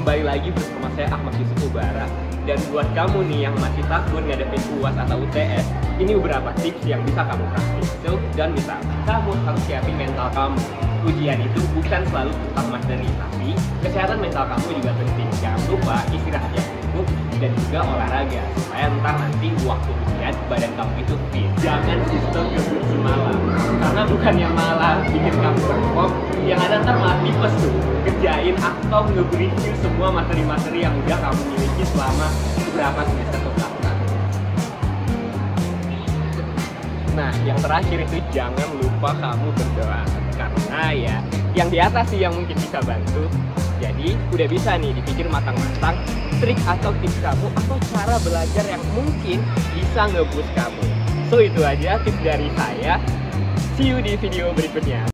kembali lagi bersama saya Ahmad Yusuf Ubara. Dan buat kamu nih yang masih takut ngadepin UAS atau UTS, ini beberapa tips yang bisa kamu praktis. So, dan misalnya, kamu harus siapin mental kamu. Ujian itu bukan selalu tentang materi, tapi kesehatan mental kamu juga penting. Jangan lupa istirahat yang cukup dan juga olahraga, supaya ntar nanti waktu ujian badan kamu itu fit. Jangan sistem ngebut semalam, karena bukannya malah bikin kamu perform, yang ada ntar malah tipes tuh, kerjain atau nge-review semua materi-materi yang udah kamu miliki selama beberapa semester kebelakang. Nah, yang terakhir itu jangan lupa kamu berdoa, karena ya yang di atas sih yang mungkin bisa bantu. Jadi udah bisa nih dipikir matang-matang trik atau tips kamu atau cara belajar yang mungkin bisa nge-boost kamu. So itu aja tips dari saya. See you di video berikutnya.